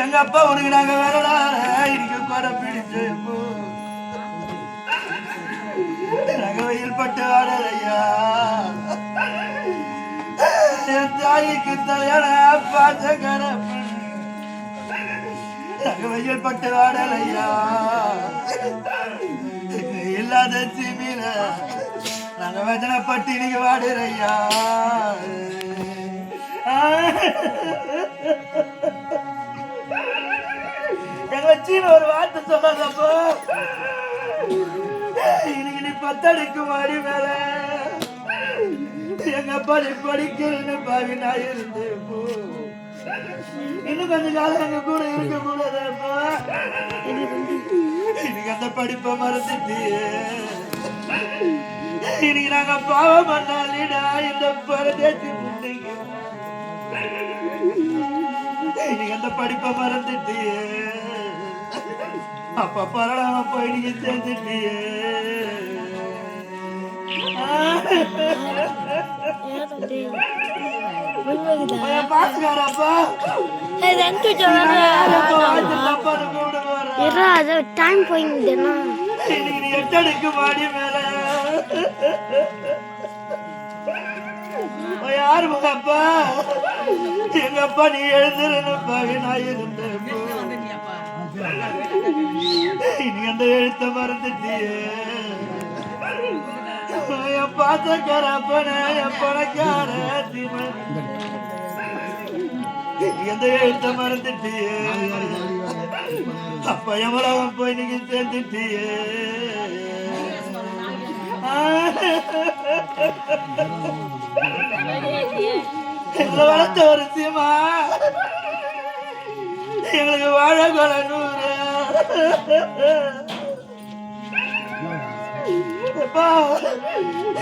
எங்க அப்பா உனக்கு நாங்க வேறடா இன்னைக்கு கூட பிடிச்சு நாங்க வெயில் பட்டு ஆடலையா என் தாய்க்கு தலையான பாசகர நாங்க வெயில் பட்டு ஆடலையா இல்லாத சிமில நாங்க வேதனை பட்டு இன்னைக்கு வாடுறையா எங்க வச்சின்னு ஒரு வார்த்தை சொல்லாதப்போ இன்னைக்கு நீ பத்தடிக்கு மாறி மேல எங்க அப்பா நீ படிக்கிறன்னு பாவி நான் இருந்து இன்னும் கொஞ்ச காலம் எங்க கூட இருக்க கூடாதப்போ இன்னைக்கு அந்த படிப்பை மறந்துட்டியே இன்னைக்கு நாங்க பாவம் பண்ணாலிடா இந்த பரதேசி முன்னைக்கு இன்னைக்கு அந்த படிப்பை மறந்துட்டியே அப்ப பரடாம போய் நீங்க சேர்ந்துட்டியே பாசுகாரப்பா டைம் போயிடுனா நீ எட்டடுக்கு மாடி மேல யாரு மகப்பா எங்க அப்பா நீ எழுதுறப்பா நான் இருந்தேன் நீ அந்த எழுத்த மறந்துட்டியே என் பாத்தக்காரப்பன என் பணக்கார எந்த எழுத்த மறந்துட்டியே அப்ப எவ்வளவு போய் நீங்க சேர்ந்துட்டியே எங்களை வளர்த்த ஒரு சீமா எங்களுக்கு வாழ கொல நூறு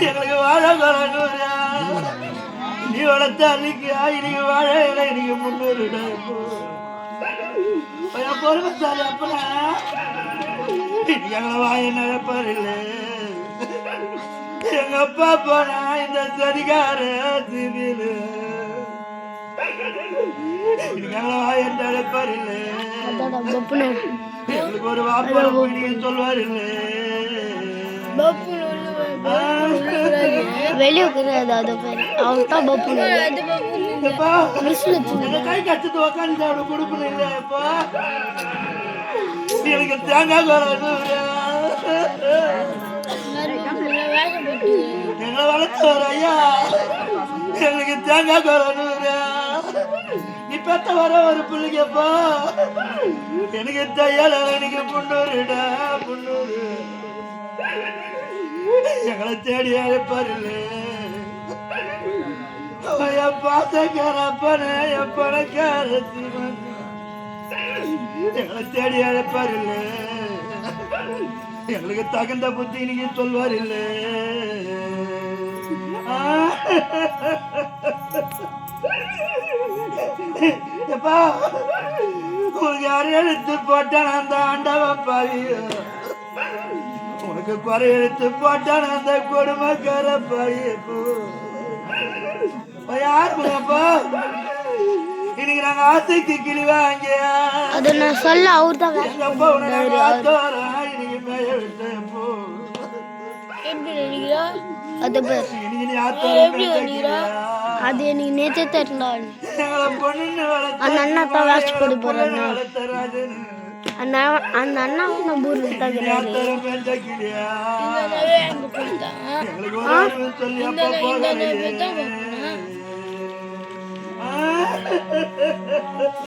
எங்களுக்கு வாழ கொல நூறு நீ வளர்த்த அன்னைக்கு இன்னைக்கு வாழ இலை இன்னைக்கு 300 பொறுமைத்தாரி அப்பனா எங்களை வாய நடப்பார் இல்லை எங்க அப்பா போனா இந்த சரிகார சிவிலு எங்களை வாய நடப்பார் இல்லை எங்களுக்கு ஒரு வாப்பா சொல்வார் இல்லை வெளியே அவன் கை கட்டது உக்காந்து அவனு கொடுக்கணும் இல்லையாப்பா எனக்கு தேங்காய் எங்களை வளர்த்தவர் ஐயா எங்களுக்கு தேங்காய் வரணும்யா நீ பெத்த வர ஒரு பிள்ளைங்கப்பா எனக்கு தையால எனக்கு 300 எங்களை தேடி அழைப்பாரு என் பாசக்காரப்பன என் பணக்கார எங்களை தேடி அழைப்பாரு எங்களுக்கு தகுந்த புத்தி நீங்க சொல்வார் இல்ல எப்பா உனக்கு யாரு எடுத்து போட்டான் அந்த ஆண்டவன் பாவி உனக்கு குறை எடுத்து போட்டான் அந்த கொடுமைக்கார பாவி யாருப்பா இன்னைக்கு நாங்க ஆசைக்கு கிழிவாங்க அது நான் சொல்ல அவர் தான் எங்கப்பா உனக்கு ஆத்தோரா இன்னைக்கு மேய விட்டேன் போ எப்படி நினைக்கிறா அது பேர் இன்னைக்கு நீ ஆத்தோரா எப்படி நினைக்கிறா அது எனக்கு நேற்றே தெரிந்தாள் எங்களை பொண்ணுன்னு அந்த அண்ணா தான் வாசி போட்டு போறாங்க வளர்த்தராஜன் அந்த அண்ணா நம்ம ஊர்ல தகுறாரு எங்களுக்கு ஒரு சொல்லி அப்பா போக